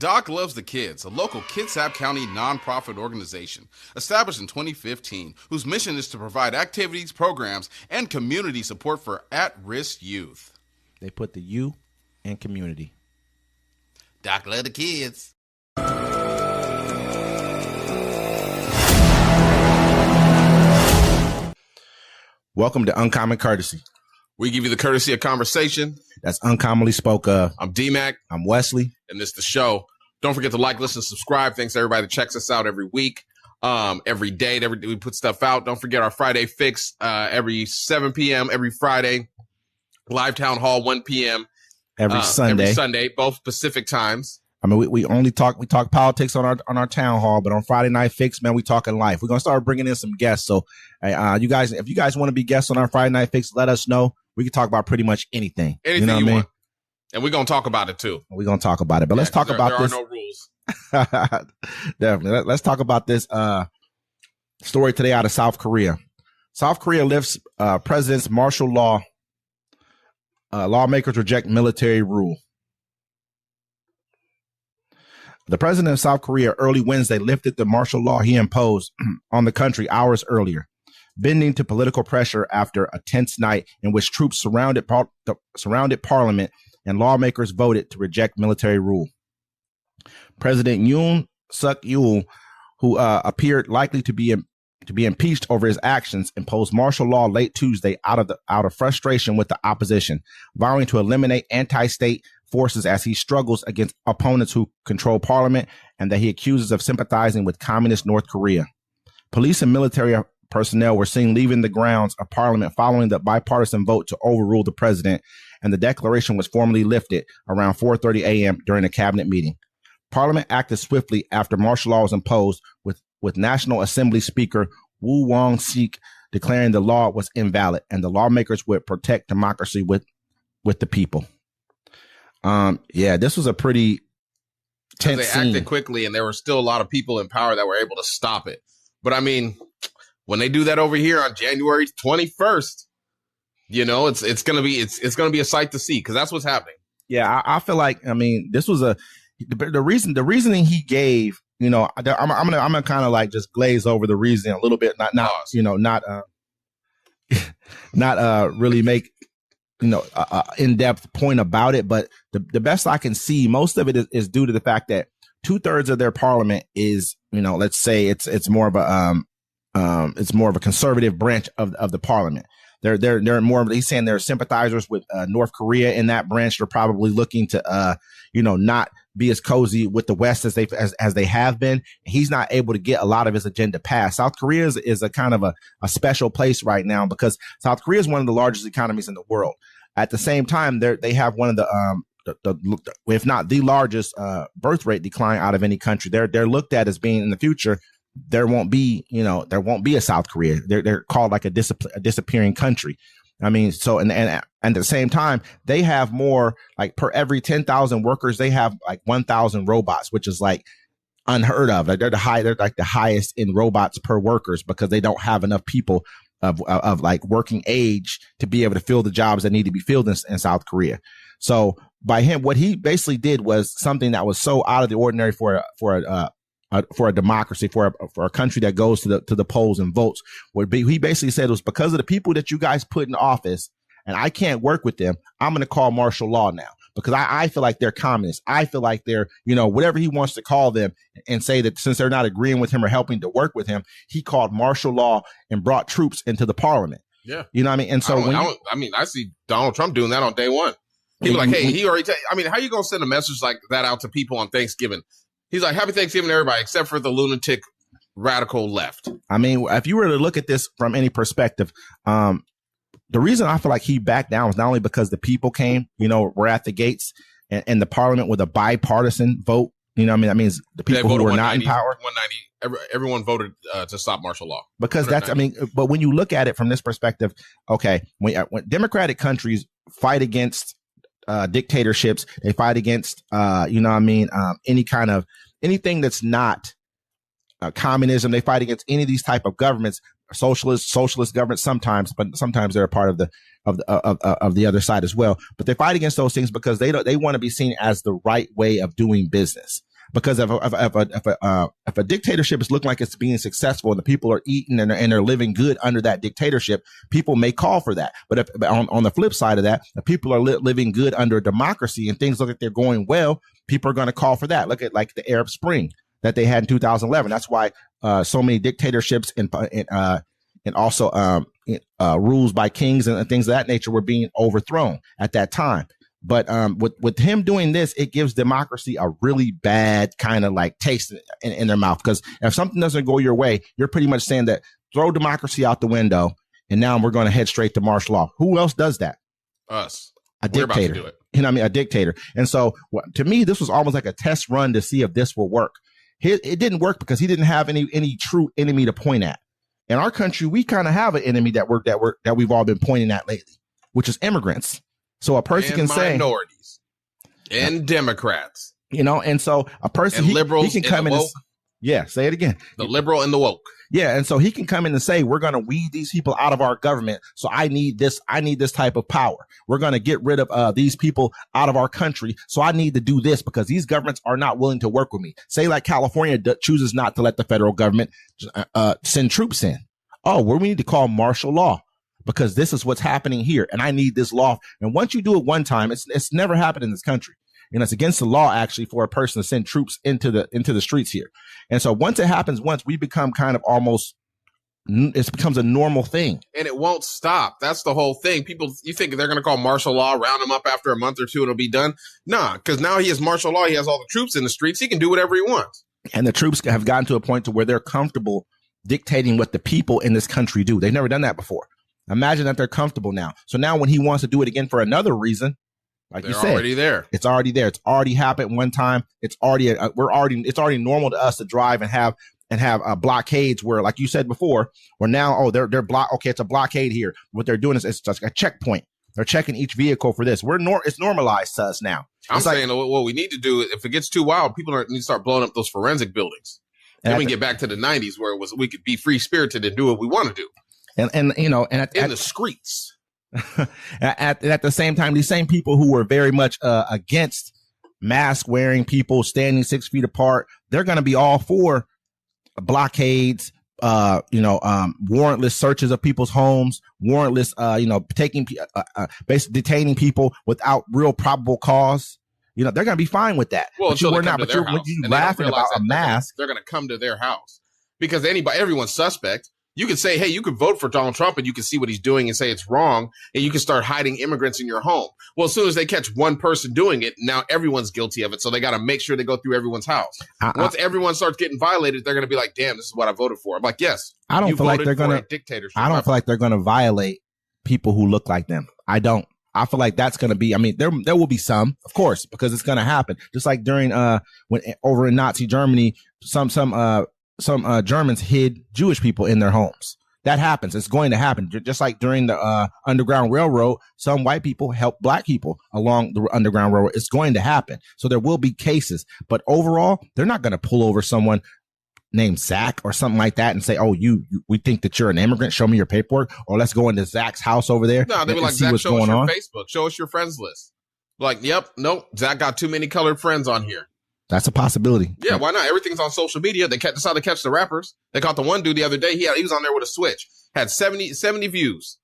Doc Loves the Kids, a local Kitsap County nonprofit organization established in 2015, whose mission is to provide activities, programs, and community support for at-risk youth. They put the U in community. Doc Loves the Kids. Welcome to Uncommon Courtesy. We give you the courtesy of conversation. That's uncommonly spoke of. I'm D-Mac. I'm Wesley. And this is the show. Don't forget to like, listen, subscribe. Thanks to everybody that checks us out every week, every day. We put stuff out. Don't forget our Friday Fix every 7 p.m. every Friday. Live Town Hall 1 p.m. Every Sunday, both Pacific times. I mean, we talk politics on our town hall, but on Friday Night Fix, man, we talking life. We're gonna start bringing in some guests. So, you guys, if you guys want to be guests on our Friday Night Fix, let us know. We can talk about pretty much anything. Anything you know what I mean? And we're gonna talk about it too. We're gonna talk about it, but let's talk about this. There are no rules. Definitely. Let's talk about this story today out of South Korea. South Korea lifts president's martial law. Lawmakers reject military rule. The president of South Korea early Wednesday lifted the martial law he imposed on the country hours earlier, bending to political pressure after a tense night in which troops surrounded parliament and lawmakers voted to reject military rule. President Yoon Suk Yeol, who appeared likely to be impeached over his actions, imposed martial law late Tuesday out of frustration with the opposition, vowing to eliminate anti-state forces as he struggles against opponents who control parliament and that he accuses of sympathizing with communist North Korea. Police and military personnel were seen leaving the grounds of parliament following the bipartisan vote to overrule the president, and the declaration was formally lifted around 4:30 a.m. during a cabinet meeting. Parliament acted swiftly after martial law was imposed, with National Assembly Speaker Woo Won-sik declaring the law was invalid and the lawmakers would protect democracy with the people. This was a pretty tense scene. They acted quickly, and there were still a lot of people in power that were able to stop it. But I mean, when they do that over here on January 21st, you know, it's gonna be a sight to see, because that's what's happening. Yeah, I feel like, I mean, this was the reasoning he gave. You know, I'm gonna kind of like just glaze over the reasoning a little bit, not really make in-depth point about it, but the best I can see, most of it is due to the fact that 2/3 of their parliament is, let's say it's more of a conservative branch of the parliament. They're more, he's saying they're sympathizers with North Korea in that branch. They're probably looking to not be as cozy with the West as they have been. He's not able to get a lot of his agenda passed. South Korea is a kind of a special place right now because South Korea is one of the largest economies in the world. At the same time, they have one of the if not the largest birth rate decline out of any country. They're looked at as being, in the future, there won't be a South Korea. They're called like a disappearing country. I mean, so and at the same time, they have more, like per every 10,000 workers, they have like 1,000 robots, which is like unheard of. Like they're like the highest in robots per workers because they don't have enough people of like working age to be able to fill the jobs that need to be filled in South Korea. So by him, what he basically did was something that was so out of the ordinary for a democracy, for a country that goes to the polls and votes. He basically said it was because of the people that you guys put in office, and I can't work with them. I'm going to call martial law now because I feel like they're communists. I feel like they're, whatever he wants to call them, and say that since they're not agreeing with him or helping to work with him, he called martial law and brought troops into the parliament. Yeah. You know what I mean? And so I see Donald Trump doing that on day one. People like, hey, he already, how you going to send a message like that out to people on Thanksgiving? He's like, happy Thanksgiving to everybody, except for the lunatic radical left. I mean, if you were to look at this from any perspective, the reason I feel like he backed down was not only because the people came, were at the gates and the parliament with a bipartisan vote. That means the people who were not in power. 190, everyone voted to stop martial law. Because but when you look at it from this perspective, okay, when democratic countries fight against dictatorships, they fight against anything that's not communism. They fight against any of these type of governments, socialist governments sometimes, but sometimes they're a part of the other side as well. But they fight against those things because they want to be seen as the right way of doing business. Because if a dictatorship is looking like it's being successful and the people are eating and they're living good under that dictatorship, people may call for that. But on the flip side of that, if people are living good under a democracy and things look like they're going well, people are going to call for that. Look at like the Arab Spring that they had in 2011. That's why so many dictatorships and also rules by kings and things of that nature were being overthrown at that time. But with him doing this, it gives democracy a really bad kind of like taste in their mouth. Because if something doesn't go your way, you're pretty much saying that throw democracy out the window. And now we're going to head straight to martial law. Who else does that? Us. A dictator. We're about to do it. You know what I mean? A dictator. And so to me, this was almost like a test run to see if this will work. It didn't work because he didn't have any true enemy to point at. In our country, we kind of have an enemy that we've all been pointing at lately, which is immigrants. So a person can say minorities and Democrats, and so a person and liberals he can come in. Say it again. The liberal and the woke. Yeah, and so he can come in and say, we're going to weed these people out of our government. So I need this type of power. We're going to get rid of these people out of our country. So I need to do this because these governments are not willing to work with me. Say like California chooses not to let the federal government send troops in. Oh, we need to call martial law because this is what's happening here. And I need this law. And once you do it one time, it's never happened in this country. It's against the law actually for a person to send troops into the streets here. And so once it happens once, we become kind of it becomes a normal thing. And it won't stop. That's the whole thing. People, you think they're going to call martial law, round them up after a month or two, and it'll be done? Nah, because now he has martial law. He has all the troops in the streets. He can do whatever he wants. And the troops have gotten to a point to where they're comfortable dictating what the people in this country do. They've never done that before. Imagine that they're comfortable now. So now when he wants to do it again for another reason, like you said, already there. It's already there. It's already happened one time. It's already it's already normal to us to drive and have blockades where, like you said before, where now they're blocked. Okay, it's a blockade here. What they're doing is it's just a checkpoint. They're checking each vehicle for this. It's normalized to us now. I'm saying what we need to do, if it gets too wild, people need to start blowing up those forensic buildings. Then we can get back to the 90s where we could be free spirited and do what we want to do. And in the streets. at the same time, these same people who were very much against mask wearing people standing 6 feet apart, they're going to be all for blockades, warrantless searches of people's homes, warrantless, basically detaining people without real probable cause. They're going to be fine with that. Well, but you were not. But you're laughing about a mask. They're going to come to their house because everyone's suspect. You can say, hey, you could vote for Donald Trump and you can see what he's doing and say it's wrong. And you can start hiding immigrants in your home. Well, as soon as they catch one person doing it, now everyone's guilty of it. So they got to make sure they go through everyone's house. Once everyone starts getting violated, they're going to be like, damn, this is what I voted for. I'm like, yes. I don't feel like they're going to dictatorship. I don't feel like they're going to violate people who look like them. I don't. I feel like that's going to be, there will be some, of course, because it's going to happen. Just like during, when over in Nazi Germany, some Germans hid Jewish people in their homes. That happens. It's going to happen. Just like during the Underground Railroad, some white people helped black people along the Underground Railroad. It's going to happen. So there will be cases. But overall, they're not going to pull over someone named Zach or something like that and say, oh, we think that you're an immigrant. Show me your paperwork. Or let's go into Zach's house over there. No, they were like, Zach, show us your Facebook. Show us your friends list. Like, yep, nope. Zach got too many colored friends on here. That's a possibility. Yeah, why not? Everything's on social media. That's how they catch the rappers. They caught the one dude the other day. He was on there with a switch. Had 70 views.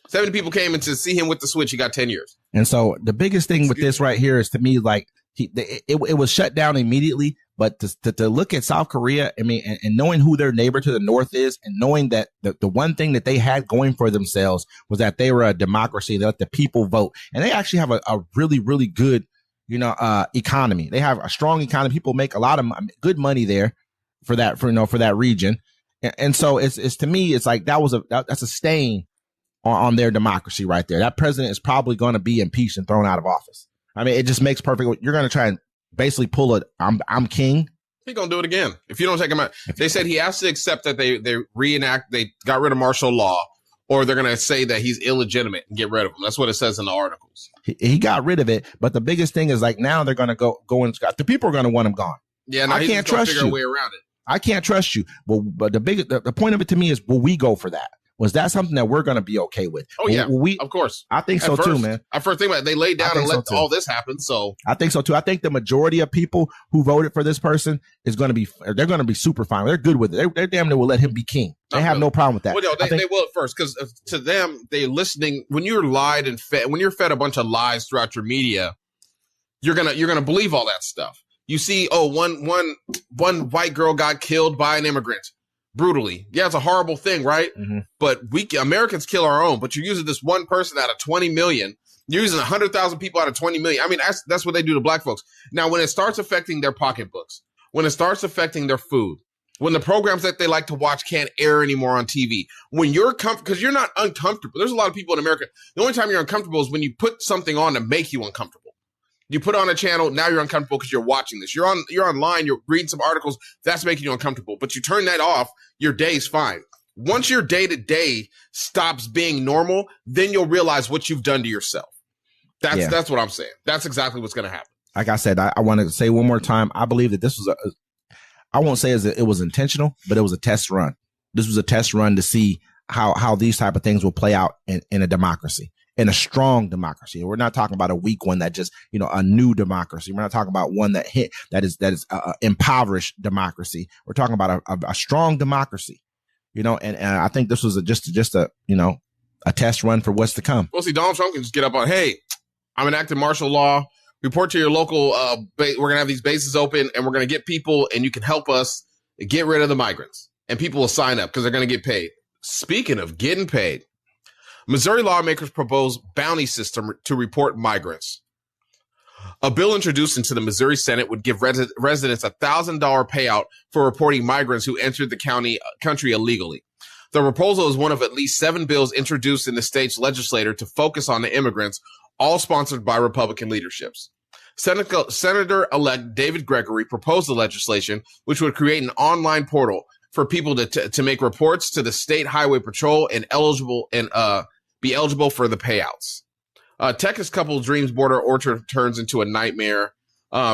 70 people came in to see him with the switch. He got 10 years. And so the biggest thing with this right here is, to me, like it was shut down immediately. But to look at South Korea, and knowing who their neighbor to the north is, and knowing that the one thing that they had going for themselves was that they were a democracy. They let the people vote, and they actually have a really, really good economy. They have a strong economy. People make a lot of good money there for that region. And so it's to me, it's like that's a stain on their democracy right there. That president is probably going to be impeached and thrown out of office. It just makes perfect. You're going to try and basically pull I'm king. He's going to do it again. If you don't take him out, they said he has to accept that they got rid of martial law, or they're going to say that he's illegitimate and get rid of him. That's what it says in the articles. He got rid of it, but the biggest thing is like now they're going to go and the people are going to want him gone. Yeah, no, I can't trust you. A way around it. I can't trust you. Well, but the point of it to me is, will we go for that? Was that something that we're going to be okay with? Oh yeah, of course. I think so too, man. I first think about it, they laid down and let all this happen. So I think so too. I think the majority of people who voted for this person they're going to be super fine. They're good with it. They're damn near will let him be king. They have no problem with that. Well, no, they will at first because to them, they're listening. When you're lied and fed, when you're fed a bunch of lies throughout your media, you're gonna believe all that stuff. You see, one white girl got killed by an immigrant. Brutally. Yeah, it's a horrible thing, right? Mm-hmm. But Americans kill our own, but you're using this one person out of 20 million. You're using 100,000 people out of 20 million. I mean, that's what they do to black folks. Now, when it starts affecting their pocketbooks, when it starts affecting their food, when the programs that they like to watch can't air anymore on TV, when you're because you're not uncomfortable. There's a lot of people in America. The only time you're uncomfortable is when you put something on to make you uncomfortable. You put on a channel, now you're uncomfortable because you're watching this. You're online, you're reading some articles, that's making you uncomfortable. But you turn that off, your day's fine. Once your day-to-day stops being normal, then you'll realize what you've done to yourself. That's what I'm saying. That's exactly what's going to happen. Like I said, I want to say one more time, I believe that this was I won't say it was intentional, but it was a test run. This was a test run to see how these type of things will play out in a democracy. In a strong democracy. We're not talking about a weak one that just, a new democracy. We're not talking about one that is impoverished democracy. We're talking about a strong democracy, and I think this was just a test run for what's to come. Well, see, Donald Trump can just get up on, hey, I'm enacting martial law. Report to your local, we're going to have these bases open and we're going to get people and you can help us get rid of the migrants. And people will sign up because they're going to get paid. Speaking of getting paid, Missouri lawmakers propose bounty system to report migrants. A bill introduced into the Missouri Senate would give residents a $1,000 payout for reporting migrants who entered the country illegally. The proposal is one of at least 7 bills introduced in the state's legislature to focus on the immigrants, all sponsored by Republican leaderships. Senator-elect David Gregory proposed the legislation, which would create an online portal for people to make reports to the State Highway Patrol and be eligible for the payouts. Texas couple Dreams border orchard turns into a nightmare.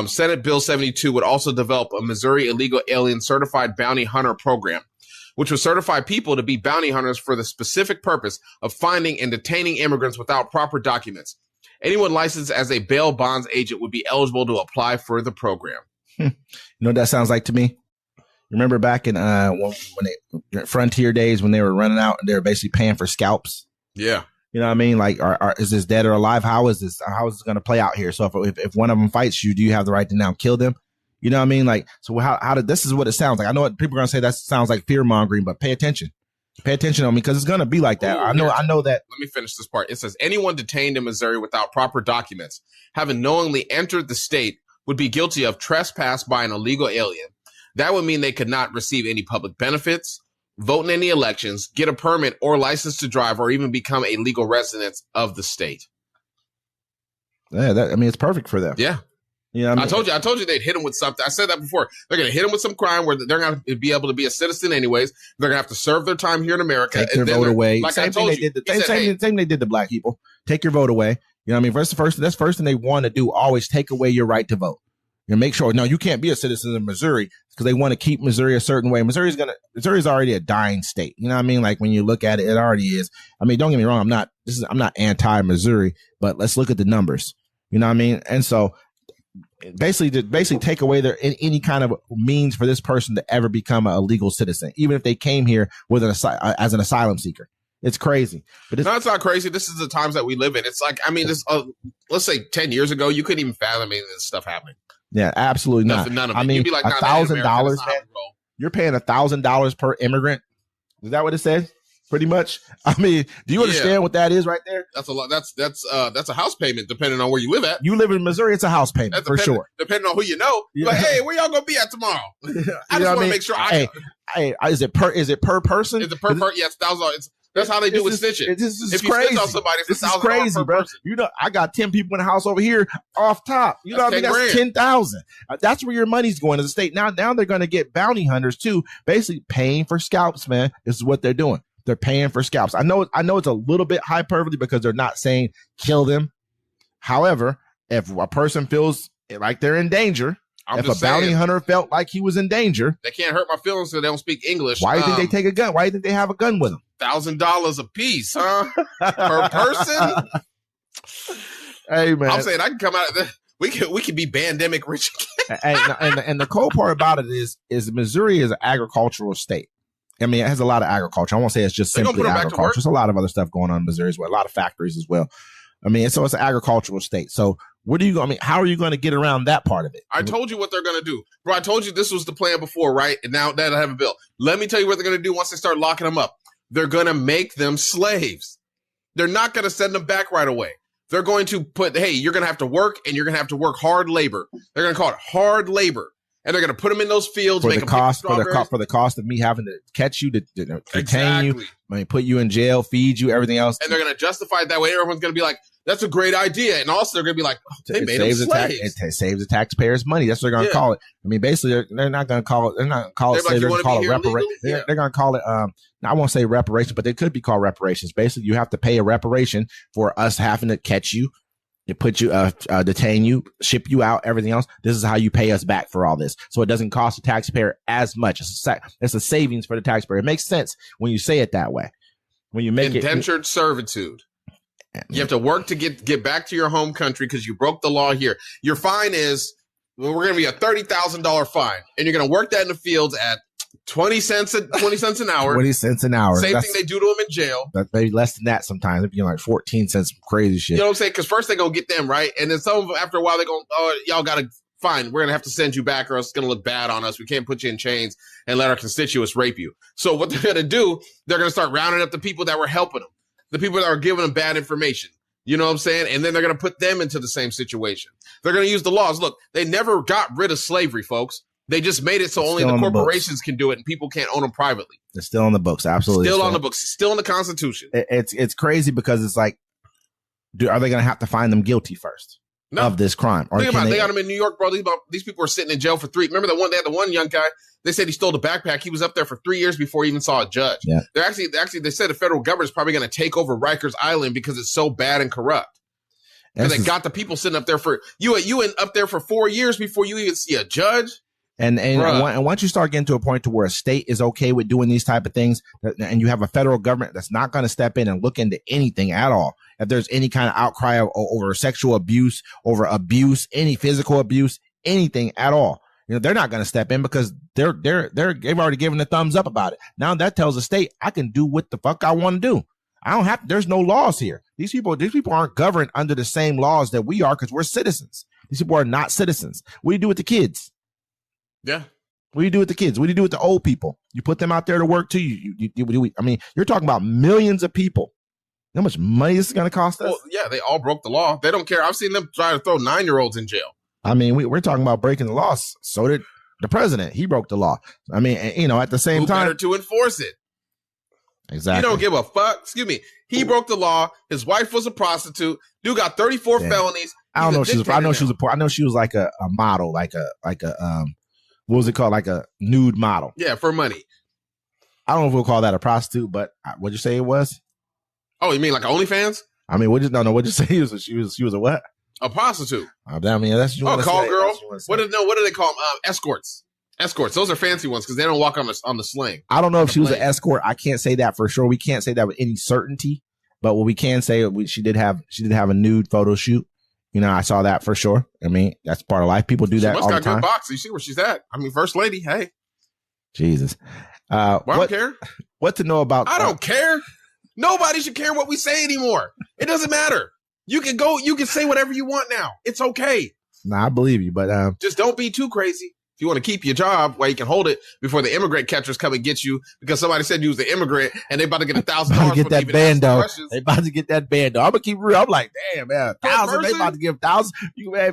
Senate Bill 72 would also develop a Missouri illegal alien certified bounty hunter program, which would certify people to be bounty hunters for the specific purpose of finding and detaining immigrants without proper documents. Anyone licensed as a bail bonds agent would be eligible to apply for the program. You know what that sounds like to me? Remember back in when Frontier days when they were running out and they were basically paying for scalps? Yeah. You know what I mean? Like, is this dead or alive? How is this going to play out here? So if one of them fights you, do you have the right to now kill them? You know what I mean? Like, so how did this is what it sounds like. I know what people are going to say that sounds like fear mongering, but pay attention. Pay attention on me because it's going to be like that. I know that. Let me finish this part. It says anyone detained in Missouri without proper documents, having knowingly entered the state, would be guilty of trespass by an illegal alien. That would mean they could not receive any public benefits, vote in any elections, get a permit or license to drive, or even become a legal resident of the state. Yeah, it's perfect for them. Yeah. You know what I mean? I told you they'd hit them with something. I said that before. They're going to hit them with some crime where they're going to be able to be a citizen anyways. They're going to have to serve their time here in America. Take their vote away. Like same thing they did to black people. Take your vote away. You know what I mean? That's the first thing they want to do. Always take away your right to vote. You know, make sure, no, you can't be a citizen of Missouri because they want to keep Missouri a certain way. Missouri's already a dying state. You know what I mean? Like when you look at it, it already is. I mean, don't get me wrong. I'm not anti-Missouri, but let's look at the numbers. You know what I mean? And so basically take away any kind of means for this person to ever become a legal citizen, even if they came here with as an asylum seeker. It's crazy. But it's not crazy. This is the times that we live in. It's like, I mean, let's say 10 years ago, you couldn't even fathom any of this stuff happening. Yeah, absolutely not. None of it. I mean, you'd be like, $1,000, man. You're paying $1,000 per immigrant. Is that what it says? Pretty much. I mean, do you understand what that is right there? That's a lot. That's a house payment depending on where you live at. You live in Missouri, it's a house payment for sure. Depending on who you know. You're like, hey, where y'all gonna be at tomorrow? I just want to make sure. Hey, is it per person? Is it per person? Yes, $1,000. That's how they do with stitching. This is crazy. On somebody, it's this is crazy, bro. Person. You know, I got 10 people in the house over here off top. You know what I mean? That's 10,000. That's where your money's going to the state. Now they're going to get bounty hunters too, basically paying for scalps, man. This is what they're doing. They're paying for scalps. I know it's a little bit hyperbole because they're not saying kill them. However, if a person feels like they're in danger, if a bounty hunter felt like he was in danger, they can't hurt my feelings because they don't speak English. Why do you think they take a gun? Why do you think they have a gun with them? $1,000 a piece, huh? Per person. Hey man, I'm saying I can come out of this. We could be pandemic rich. and the cool part about it is Missouri is an agricultural state. I mean, it has a lot of agriculture. I won't say it's just simply agriculture. There's a lot of other stuff going on in Missouri as well. A lot of factories as well. I mean, so it's an agricultural state. So how are you going to get around that part of it? I told you what they're going to do. Bro, I told you this was the plan before, right? And now that I have a bill. Let me tell you what they're going to do once they start locking them up. They're going to make them slaves. They're not going to send them back right away. They're going to put, hey, you're going to have to work, and you're going to have to work hard labor. They're going to call it hard labor. And they're going to put them in those fields, for the cost of me having to catch you, to detain you, I mean, put you in jail, feed you, everything else. And they're going to justify it that way. Everyone's going to be like, that's a great idea. And also they're going to be like, oh, they made them slaves. It saves the taxpayers money. That's what they're going to call it. I mean, basically, they're not going to call it. They're not going to call it slavery. They're going to call it reparation. They're going to call it. I won't say reparation, but they could be called reparations. Basically, you have to pay a reparation for us having to catch you. To put you, detain you, ship you out, everything else. This is how you pay us back for all this. So it doesn't cost the taxpayer as much. It's a savings for the taxpayer. It makes sense when you say it that way. When you make indentured servitude. You have to work to get back to your home country because you broke the law here. Your fine is, we're going to be a $30,000 fine, and you're going to work that in the fields at 20 cents an hour. 20 cents an hour. Same thing they do to them in jail. That's maybe less than that sometimes. It'd be like 14 cents, crazy shit. You know what I'm saying? Because first they go get them, right? And then some of them, after a while, they go, oh, y'all got to, fine, we're going to have to send you back or else it's going to look bad on us. We can't put you in chains and let our constituents rape you. So what they're going to do, they're going to start rounding up the people that were helping them, the people that were giving them bad information. You know what I'm saying? And then they're going to put them into the same situation. They're going to use the laws. Look, they never got rid of slavery, folks. They just made it so only the corporations can do it and people can't own them privately. It's still on the books. Absolutely. Still on the books. Still in the Constitution. It's crazy because it's like, are they going to have to find them guilty first of this crime? Or think about it. They got them in New York, bro. These people are sitting in jail for 3. Remember they had the one young guy. They said he stole the backpack. He was up there for 3 years before he even saw a judge. Yeah. They're actually, they said the federal government is probably going to take over Rikers Island because it's so bad and corrupt. And they got the people sitting up there for you went up there for 4 years before you even see a judge. And once you start getting to a point to where a state is okay with doing these type of things, and you have a federal government that's not going to step in and look into anything at all, if there's any kind of outcry over sexual abuse, over abuse, any physical abuse, anything at all, you know, they're not going to step in because they've already given the thumbs up about it. Now that tells the state I can do what the fuck I want to do. I don't have. There's no laws here. These people aren't governed under the same laws that we are because we're citizens. These people are not citizens. What do you do with the kids? Yeah. What do you do with the kids? What do you do with the old people? You put them out there to work too. I mean, you're talking about millions of people. You know how much money this is going to cost us? Well, yeah, they all broke the law. They don't care. I've seen them try to throw 9-year-olds in jail. I mean, we're talking about breaking the law. So did the president. He broke the law. I mean, you know, at the same time, better to enforce it. Exactly. You don't give a fuck. Excuse me. He broke the law. His wife was a prostitute. Dude got 34 felonies. I don't know. I know she was like a model, like a what was it called? Like a nude model. Yeah, for money. I don't know if we'll call that a prostitute, but what'd you say it was? Oh, you mean like OnlyFans? I mean, what'd you say? She was a what? A prostitute. I mean, that's what you call girl. What do they call them? Escorts. Escorts. Those are fancy ones because they don't walk on the sling. I don't know if she was an escort. I can't say that for sure. We can't say that with any certainty. But what we can say, she did have a nude photo shoot. You know, I saw that for sure. I mean, that's part of life. People do that all the time. She must got good box. You see where she's at. I mean, first lady. Hey, Jesus. I don't care. What to know about? I don't care. Nobody should care what we say anymore. It doesn't matter. You can go. You can say whatever you want now. It's okay. Nah, I believe you, but just don't be too crazy. If you want to keep your job while you can hold it before the immigrant catchers come and get you because somebody said you was the immigrant and they about to get $1,000 get that bando. They about to get that bando. I'm gonna keep real. I'm like, damn, man, 1,000. They about to give 1,000.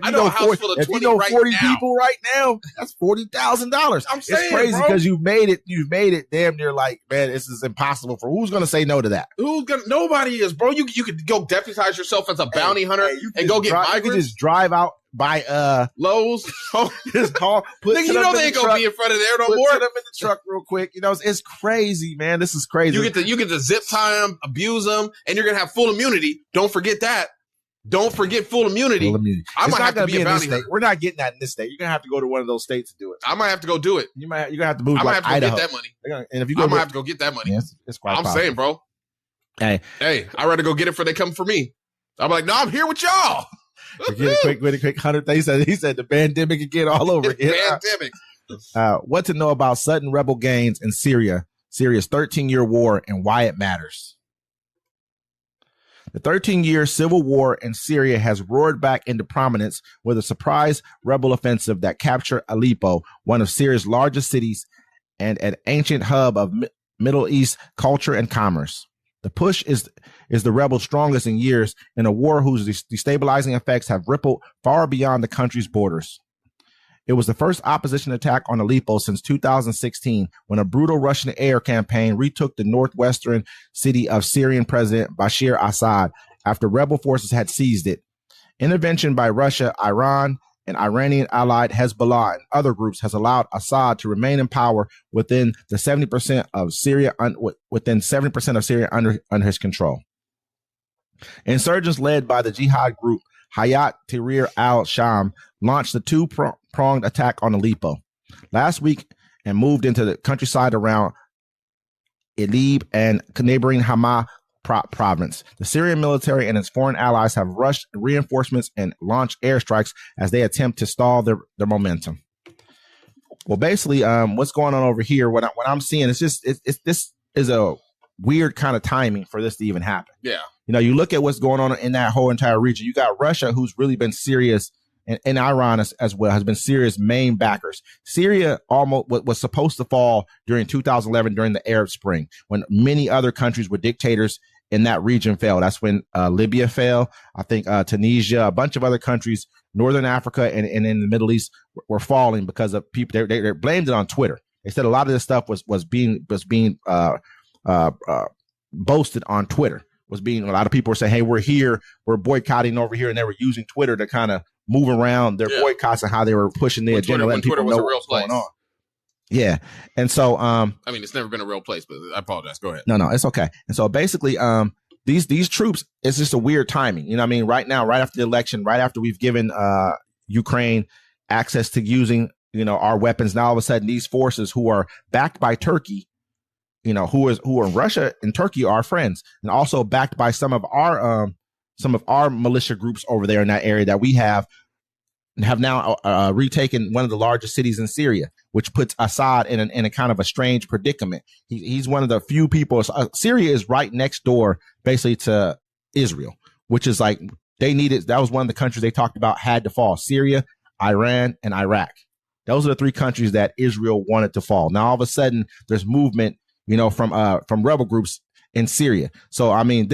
I know a house full of 20 right 40 now. people right now. That's $40,000. I'm saying, it's crazy because you've made it. Damn near like, man, this is impossible for who's gonna say no to that? Nobody is, bro. You could go deputize yourself as a bounty hunter and go get migrants. You can just drive out by Lowe's. Just call. Nigga, you know they ain't gonna be in front of there no more. Put them in the truck real quick. You know, it's crazy, man. This is crazy. You get to zip tie them, abuse them, and you're gonna have full immunity. Don't forget that. don't forget full immunity. Full immunity. I It's might not have to gonna be be a in this bounty state. hunter. We're not getting that in this state. You're gonna have to go to one of those states to do it. I might have to go do it. You're gonna have to move I to might like have to go Idaho. get that money. And if you I go, might have to go get that money. yes, it's quite I'm possible. saying, bro. Hey, I'd rather go get it before they come for me. I'm like, no, I'm here with y'all. get it quick. 100. He said the pandemic again all over again. Pandemic. What to know about sudden rebel gains in Syria? Syria's 13-year war and why it matters. The 13-year civil war in Syria has roared back into prominence with a surprise rebel offensive that captured Aleppo, one of Syria's largest cities and an ancient hub of Middle East culture and commerce. The push is the rebels' strongest in years in a war whose destabilizing effects have rippled far beyond the country's borders. It was the first opposition attack on Aleppo since 2016, when a brutal Russian air campaign retook the northwestern city of Syrian President Bashar Assad after rebel forces had seized it. Intervention by Russia, Iran, and Iranian allied Hezbollah and other groups has allowed Assad to remain in power within the 70% of Syria under his control. Insurgents led by the jihad group Hayat Tahrir al-Sham launched the two-pronged attack on Aleppo last week and moved into the countryside around Idlib and neighboring Hama province. The Syrian military and its foreign allies have rushed reinforcements and launched airstrikes as they attempt to stall their momentum. Well, basically, what's going on over here? What I'm seeing is this is a weird kind of timing for this to even happen. Yeah. You know, you look at what's going on in that whole entire region. You got Russia, who's really been Syria's, and Iran as well, has been Syria's main backers. Syria almost was supposed to fall during 2011 during the Arab Spring, when many other countries with dictators in that region fell. That's when Libya fell. I think Tunisia, a bunch of other countries, Northern Africa, and in the Middle East were falling because of people. They blamed it on Twitter. They said a lot of this stuff was being boasted on Twitter. A lot of people were saying, hey, we're boycotting over here, and they were using Twitter to kind of move around their boycotts and how they were pushing their agenda, letting people know what's going on. Yeah. And so I mean, it's never been a real place, but I apologize. Go ahead. No, it's okay. And so basically these troops, it's just a weird timing. You know what I mean? Right now, right after the election, right after we've given Ukraine access to using, our weapons, now all of a sudden these forces who are backed by Turkey, who are Russia and Turkey are friends, and also backed by some of our militia groups over there in that area that we have now retaken one of the largest cities in Syria, which puts Assad in a kind of a strange predicament. He's one of the few people. Syria is right next door, basically, to Israel, which is like they needed. That was one of the countries they talked about had to fall: Syria, Iran, and Iraq. Those are the three countries that Israel wanted to fall. Now all of a sudden, there's movement, from rebel groups in Syria. So I mean,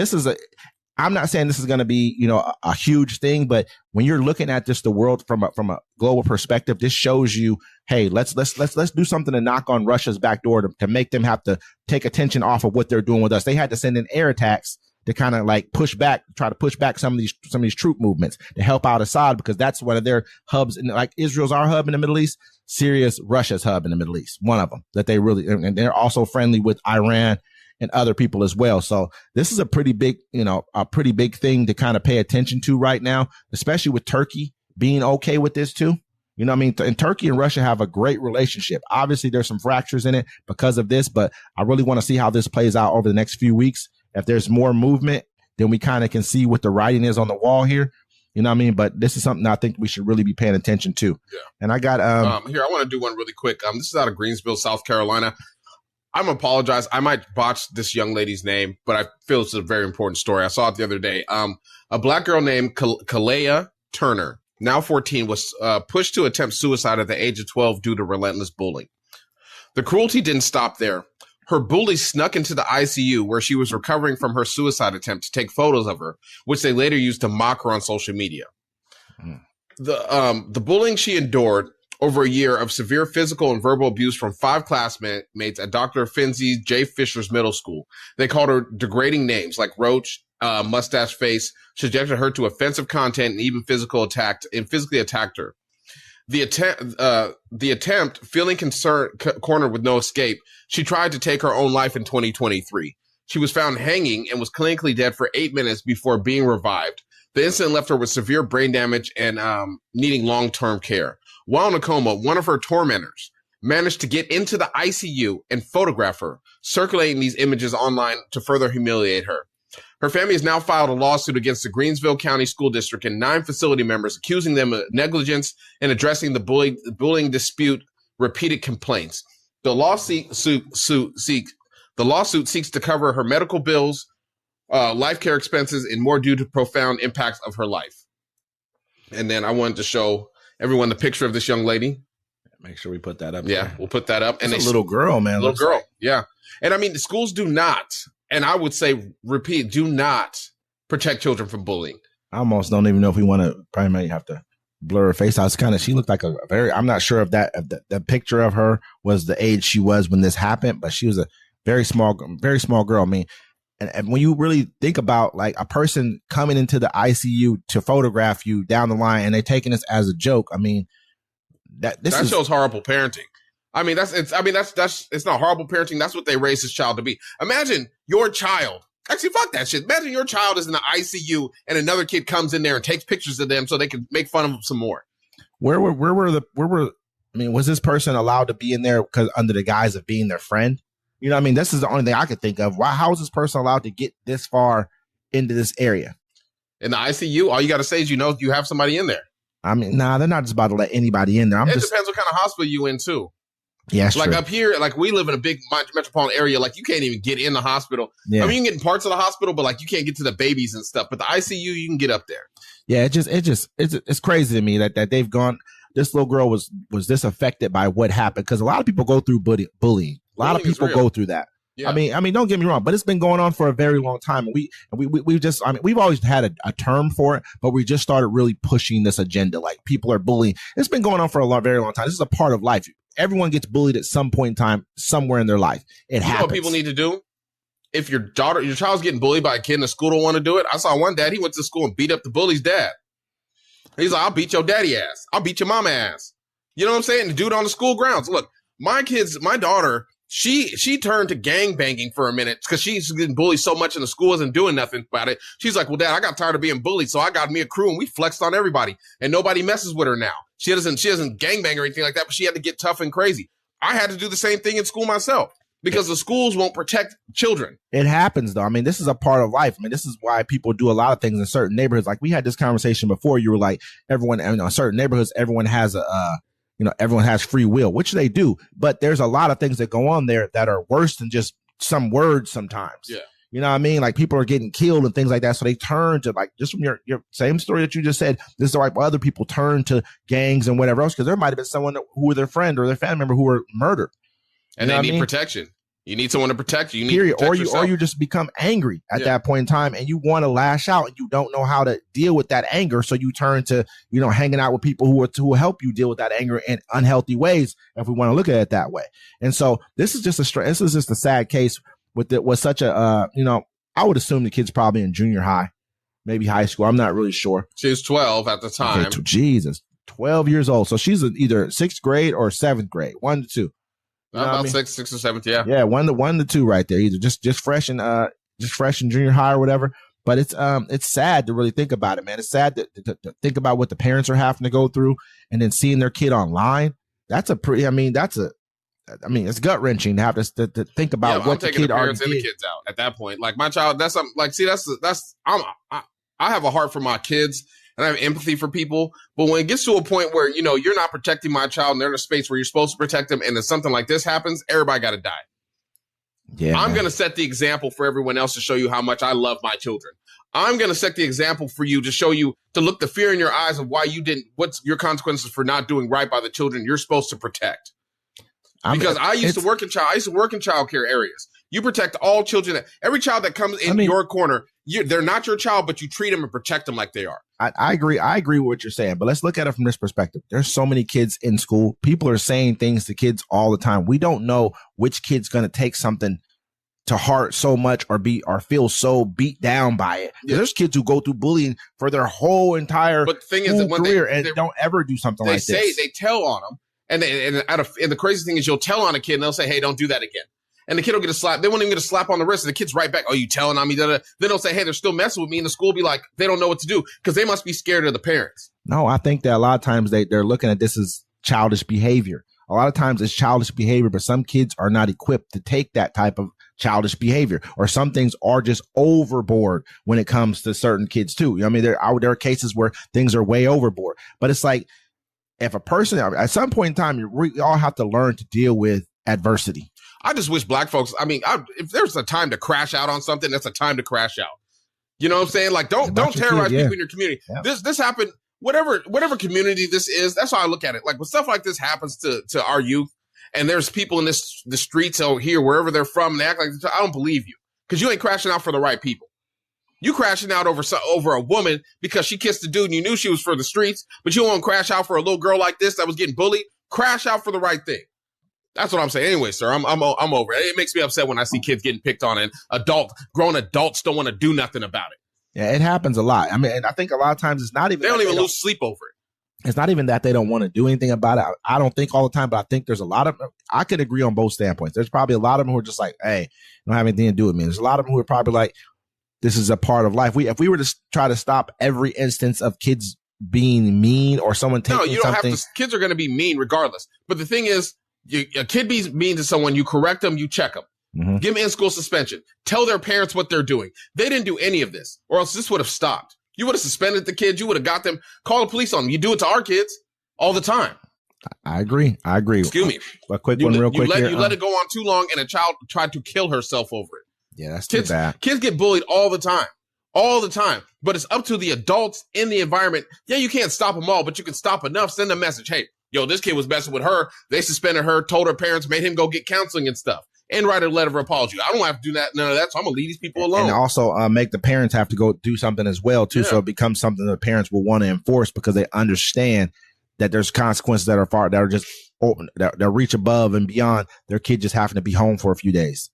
I'm not saying this is going to be, a huge thing, but when you're looking at the world from a global perspective, this shows you, hey, let's do something to knock on Russia's back door to make them have to take attention off of what they're doing with us. They had to send in air attacks to kind of like try to push back some of these troop movements to help out Assad, because that's one of their hubs. And like Israel's our hub in the Middle East, Syria's Russia's hub in the Middle East, one of them that they really, and they're also friendly with Iran and other people as well. So this is a pretty big thing to kind of pay attention to right now, especially with Turkey being okay with this too. You know what I mean? And Turkey and Russia have a great relationship. Obviously, there's some fractures in it because of this, but I really want to see how this plays out over the next few weeks. If there's more movement, then we kind of can see what the writing is on the wall here. You know what I mean? But this is something I think we should really be paying attention to. Yeah. And I got here, I want to do one really quick. This is out of Greensville, South Carolina. I'm apologize. I might botch this young lady's name, but I feel it's a very important story. I saw it the other day. A black girl named Kalea Turner, now 14, was pushed to attempt suicide at the age of 12 due to relentless bullying. The cruelty didn't stop there. Her bully snuck into the ICU where she was recovering from her suicide attempt to take photos of her, which they later used to mock her on social media. The bullying she endured over a year of severe physical and verbal abuse from 5 classmates at Dr. Finzi J. Fisher's middle school. They called her degrading names like Roach, Mustache Face, subjected her to offensive content, and even physically attacked her. The attempt, feeling cornered with no escape, she tried to take her own life in 2023. She was found hanging and was clinically dead for 8 minutes before being revived. The incident left her with severe brain damage and needing long-term care. While in a coma, one of her tormentors managed to get into the ICU and photograph her, circulating these images online to further humiliate her. Her family has now filed a lawsuit against the Greensville County School District and 9 facility members, accusing them of negligence in addressing the bullying dispute, repeated complaints. The lawsuit seeks to cover her medical bills, life care expenses, and more due to profound impacts of her life. And then I wanted to show everyone the picture of this young lady. Make sure we put that up. Yeah, we'll put that up. And a little girl, man. Little girl. Like. Yeah. And I mean, the schools do not, and I would say, repeat, do not protect children from bullying. I almost don't even know if we want to, probably might have to blur her face out. It's kind of, she looked like a very, I'm not sure if the picture of her was the age she was when this happened, but she was a very small girl. I mean, and when you really think about like a person coming into the ICU to photograph you down the line and they're taking this as a joke, I mean, that shows horrible parenting. I mean, it's not horrible parenting. That's what they raised this child to be. Imagine your child. Actually, fuck that shit. Imagine your child is in the ICU and another kid comes in there and takes pictures of them so they can make fun of them some more. I mean, was this person allowed to be in there because under the guise of being their friend? You know what I mean? This is the only thing I could think of. How is this person allowed to get this far into this area? In the ICU, all you got to say is, you have somebody in there. I mean, nah, they're not just about to let anybody in there. It depends what kind of hospital you in, too. Yeah, like true. Up here, like we live in a big metropolitan area, like you can't even get in the hospital. Yeah. I mean, you can get in parts of the hospital, but like you can't get to the babies and stuff. But the ICU, you can get up there. Yeah, it's crazy to me that they've gone. This little girl was this affected by what happened, because a lot of people go through bullying. A lot of people go through that. Yeah. I mean, don't get me wrong, but it's been going on for a very long time. We've always had a term for it, but we just started really pushing this agenda. Like, people are bullying. It's been going on for very long time. This is a part of life. Everyone gets bullied at some point in time, somewhere in their life. It happens. You know what people need to do? If your child's getting bullied by a kid in the school don't want to do it. I saw one dad, he went to school and beat up the bully's dad. He's like, I'll beat your daddy ass. I'll beat your mama ass. You know what I'm saying? The dude on the school grounds. Look, my daughter, she turned to gang banging for a minute because she's getting bullied so much in the school, isn't doing nothing about it. She's like, well, Dad, I got tired of being bullied, so I got me a crew and we flexed on everybody, and nobody messes with her now. She doesn't gang bang or anything like that, but she had to get tough and crazy. I had to do the same thing in school myself because the schools won't protect children. It happens, though. I mean, this is a part of life. I mean, this is why people do a lot of things in certain neighborhoods. Like, we had this conversation before. You were like, everyone, certain neighborhoods, everyone has everyone has free will, which they do. But there's a lot of things that go on there that are worse than just some words sometimes. Yeah. You know what I mean? Like, people are getting killed and things like that. So they turn to, like, just from your same story that you just said, this is like other people turn to gangs and whatever else, because there might have been someone who were their friend or their family member who were murdered. And they need protection. You need someone to protect you. Or you just become angry at that point in time, and you want to lash out, and you don't know how to deal with that anger. So you turn to, hanging out with people who will help you deal with that anger in unhealthy ways, if we want to look at it that way. And so this is just a sad case with such a, I would assume the kid's probably in junior high, maybe high school. I'm not really sure. She was 12 at the time. Okay, Jesus, 12 years old. So she's either 6th grade or 7th grade, 1 to 2. About 6th or 7th, yeah. Yeah, 1 to 2 right there. Either just fresh in junior high or whatever. But it's sad to really think about it, man. It's sad to think about what the parents are having to go through, and then seeing their kid online. It's gut wrenching to have to think about what the kid parents and the kids out at that point. Like, my child, I have a heart for my kids. And I have empathy for people. But when it gets to a point where, you're not protecting my child and they're in a space where you're supposed to protect them, and if something like this happens, everybody got to die. Yeah, I'm going to set the example for everyone else to show you how much I love my children. I'm going to set the example for you to show you, to look the fear in your eyes of what's your consequences for not doing right by the children you're supposed to protect. Because I used to work in child care areas. You protect all children. Every child that comes in your corner, they're not your child, but you treat them and protect them like they are. I agree. I agree with what you're saying, but let's look at it from this perspective. There's so many kids in school. People are saying things to kids all the time. We don't know which kid's going to take something to heart so much or feel so beat down by it. Yeah. There's kids who go through bullying for their whole entire career and don't ever do something like this. They tell on them. And the crazy thing is, you'll tell on a kid and they'll say, hey, don't do that again. And the kid will get a slap. They won't even get a slap on the wrist. And the kid's right back. Oh, you telling on me? Then they'll say, hey, they're still messing with me. And the school will be like, they don't know what to do because they must be scared of the parents. No, I think that a lot of times they're looking at this as childish behavior. A lot of times it's childish behavior, but some kids are not equipped to take that type of childish behavior, or some things are just overboard when it comes to certain kids too. You know what I mean? There are cases where things are way overboard, but it's like if a person at some point in time, we all have to learn to deal with adversity. I just wish black folks, if there's a time to crash out on something, that's a time to crash out. You know what I'm saying? Like, don't terrorize people in your community. Yeah. This happened, whatever community this is, that's how I look at it. Like when stuff like this happens to our youth, and there's people in the streets out here, wherever they're from, and they act like, I don't believe you. Because you ain't crashing out for the right people. You crashing out over a woman because she kissed a dude and you knew she was for the streets, but you won't crash out for a little girl like this that was getting bullied. Crash out for the right thing. That's what I'm saying. Anyway, sir, I'm over it. It makes me upset when I see kids getting picked on and grown adults don't want to do nothing about it. Yeah, it happens a lot. I mean, and I think a lot of times it's not even... They don't even lose sleep over it. It's not even that they don't want to do anything about it. I don't think all the time, but I think there's a lot of... I could agree on both standpoints. There's probably a lot of them who are just like, hey, don't have anything to do with me. There's a lot of them who are probably like, this is a part of life. If we were to try to stop every instance of kids being mean or someone taking something... No, you don't have to... Kids are going to be mean regardless. But the thing is, a kid be mean to someone, you correct them, you check them. Mm-hmm. Give them in-school suspension. Tell their parents what they're doing. They didn't do any of this, or else this would have stopped. You would have suspended the kids. You would have got them. Call the police on them. You do it to our kids all the time. I agree. Excuse me. A quick one real quick here. You let it go on too long, and a child tried to kill herself over it. Yeah, that's too bad. Kids get bullied all the time. All the time. But it's up to the adults in the environment. Yeah, you can't stop them all, but you can stop enough. Send a message. Hey, yo, this kid was messing with her. They suspended her, told her parents, made him go get counseling and stuff. And write a letter of apology. I don't have to do none of that, so I'm going to leave these people alone. And also make the parents have to go do something as well, too, so it becomes something the parents will want to enforce because they understand that there's consequences that are just that reach above and beyond their kid just having to be home for a few days.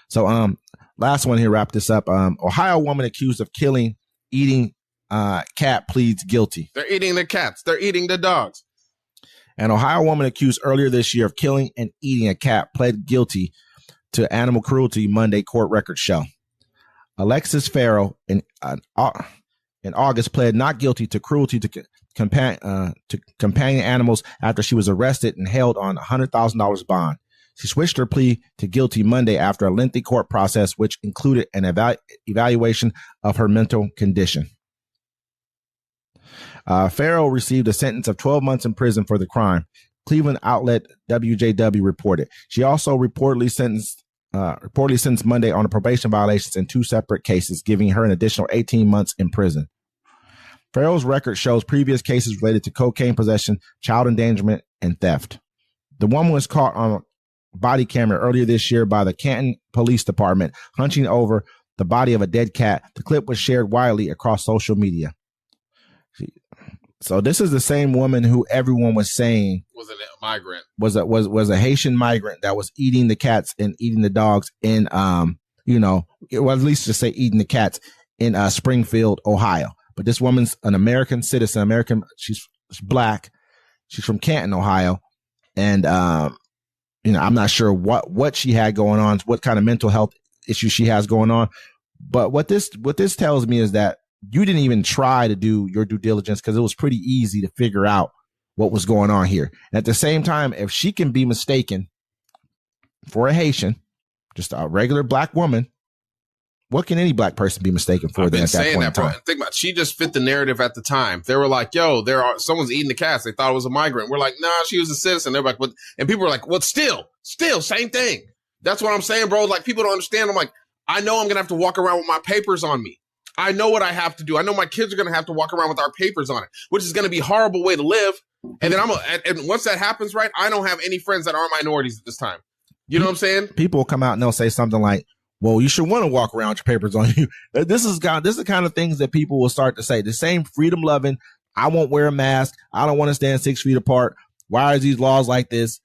So last one here, wrap this up. Ohio woman accused of eating cat pleads guilty. They're eating the cats. They're eating the dogs. An Ohio woman accused earlier this year of killing and eating a cat pled guilty to animal cruelty, Monday court records show. Alexis Farrell in August pled not guilty to cruelty to companion animals after she was arrested and held on $100,000 bond. She switched her plea to guilty Monday after a lengthy court process, which included an evaluation of her mental condition. Farrell received a sentence of 12 months in prison for the crime. Cleveland outlet WJW reported. She also reportedly sentenced Monday on the probation violations in two separate cases, giving her an additional 18 months in prison. Farrell's record shows previous cases related to cocaine possession, child endangerment, and theft. The woman was caught on body camera earlier this year by the Canton Police Department hunching over the body of a dead cat. The clip was shared widely across social media. So this is the same woman who everyone was saying was a migrant, was a Haitian migrant that was eating the cats and eating the dogs in, at least just say eating the cats in Springfield, Ohio. But this woman's an American citizen, she's black. She's from Canton, Ohio. And, I'm not sure what she had going on, what kind of mental health issues she has going on. But what this tells me is that you didn't even try to do your due diligence because it was pretty easy to figure out what was going on here. And at the same time, if she can be mistaken for a Haitian, just a regular black woman, what can any black person be mistaken for? I've been saying that, bro. Think about it. She just fit the narrative at the time. They were like, yo, someone's eating the cats. They thought it was a migrant. We're like, nah, she was a citizen. They're like, what? And people were like, well, still, same thing. That's what I'm saying, bro. Like, people don't understand. I'm like, I know I'm going to have to walk around with my papers on me. I know what I have to do. I know my kids are going to have to walk around with our papers on it, which is going to be a horrible way to live. And then and once that happens, right, I don't have any friends that are minorities at this time. You know what I'm saying? People will come out and they'll say something like, well, you should want to walk around with your papers on you. This is the kind of things that people will start to say. The same freedom loving. I won't wear a mask. I don't want to stand 6 feet apart. Why are these laws like this?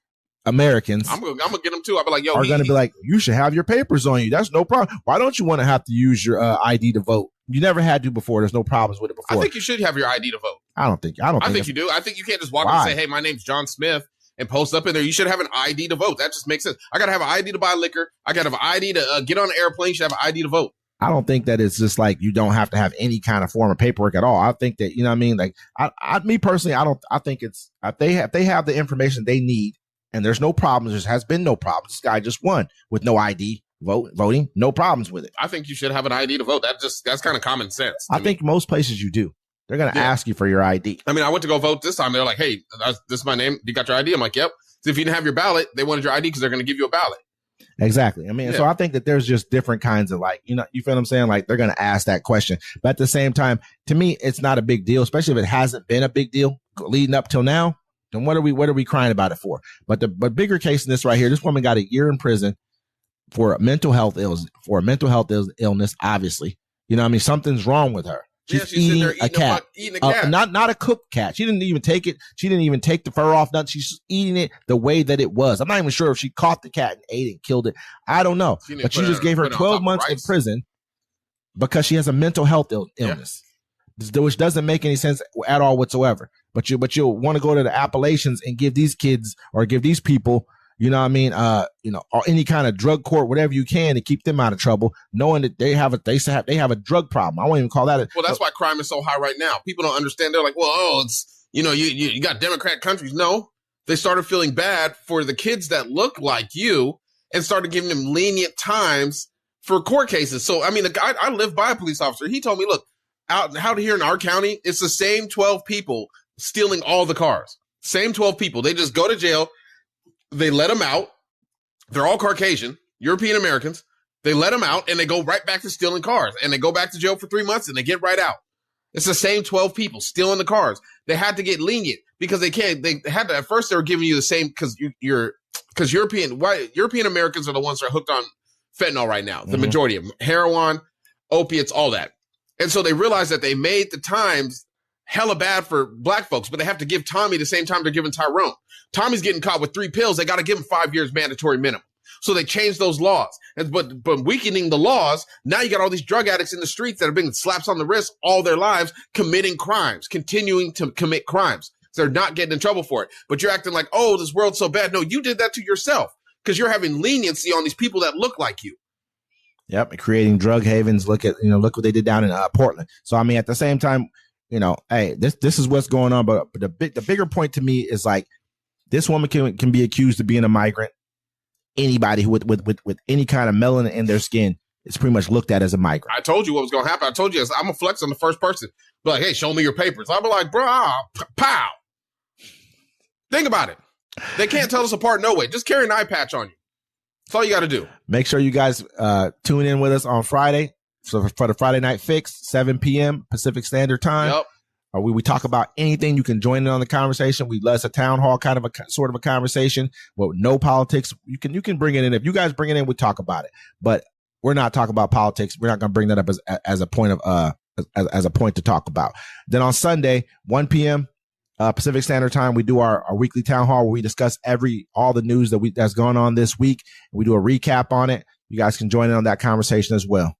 Americans, I'm gonna get them too. I'll be like, yo, are gonna be like, you should have your papers on you. That's no problem. Why don't you want to have to use your ID to vote? You never had to before. There's no problems with it before. I think you should have your ID to vote. I think you do. I think you can't just walk up and say, hey, my name's John Smith, and post up in there. You should have an ID to vote. That just makes sense. I got to have an ID to buy liquor. I got to have an ID to get on an airplane. You should have an ID to vote. I don't think that it's just like you don't have to have any kind of form of paperwork at all. I think that, you know what I mean? Like, me personally, I think it's, if they have the information they need and there's no problems, there has been no problems. This guy just won with no ID voting, no problems with it. I think you should have an ID to vote. That's kind of common sense. I think most places you do. They're going to ask you for your ID. I mean, I went to go vote this time. They're like, hey, this is my name. You got your ID? I'm like, yep. So if you didn't have your ballot, they wanted your ID because they're going to give you a ballot. Exactly. I mean, so I think that there's just different kinds of like, you know, you feel what I'm saying? Like they're going to ask that question. But at the same time, to me, it's not a big deal, especially if it hasn't been a big deal leading up till now. Then what are we crying about it for? But the bigger case in this right here, this woman got a year in prison for a mental health illness, obviously. You know what I mean? Something's wrong with her. She's eating a cat. Not a cooked cat. She didn't even take it. She didn't even take the fur off. Nothing. She's eating it the way that it was. I'm not even sure if she caught the cat and ate it and killed it. I don't know. But she just gave her 12 months in prison because she has a mental health illness, which doesn't make any sense at all whatsoever. But you'll want to go to the Appalachians and give these kids or give these people, you know what I mean? Or any kind of drug court, whatever you can to keep them out of trouble, knowing that they have a drug problem. I won't even call that. Well, that's why crime is so high right now. People don't understand. They're like, well, it's, you got Democrat countries. No, they started feeling bad for the kids that look like you and started giving them lenient times for court cases. So, I mean, I live by a police officer. He told me, look, out here in our county, it's the same 12 people stealing all the cars. Same 12 people. They just go to jail. They let them out. They're all Caucasian, European Americans. They let them out and they go right back to stealing cars and they go back to jail for 3 months and they get right out. It's the same 12 people stealing the cars. They had to get lenient because they had to, at first they were giving you the same because European Americans are the ones that are hooked on fentanyl right now. The majority of them, heroin, opiates, all that. And so they realized that they made the times hella bad for black folks, but they have to give Tommy the same time they're giving Tyrone. Tommy's getting caught with 3 pills. They got to give him 5 years mandatory minimum. So they changed those laws. But weakening the laws, now you got all these drug addicts in the streets that are being slaps on the wrist all their lives, committing crimes, continuing to commit crimes. So they're not getting in trouble for it. But you're acting like, oh, this world's so bad. No, you did that to yourself because you're having leniency on these people that look like you. Yep, creating drug havens. Look what they did down in Portland. So I mean, at the same time, hey, this is what's going on. But the bigger point to me is like, this woman can be accused of being a migrant. Anybody who with any kind of melanin in their skin is pretty much looked at as a migrant. I told you what was going to happen. I told you I'm going to flex on the first person. Be like, hey, show me your papers. I'll be like, bro, pow. Think about it. They can't tell us apart no way. Just carry an eye patch on you. That's all you got to do. Make sure you guys tune in with us on Friday. So for the Friday Night Fix, 7 p.m. Pacific Standard Time. Yep. We talk about anything. You can join in on the conversation. We let us a town hall kind of sort of a conversation with no politics. You can bring it in. If you guys bring it in, we talk about it. But we're not talking about politics. We're not going to bring that up as a point of as a point to talk about. Then on Sunday, 1 p.m. Pacific Standard Time, we do our weekly town hall where we discuss all the news that's going on this week. We do a recap on it. You guys can join in on that conversation as well.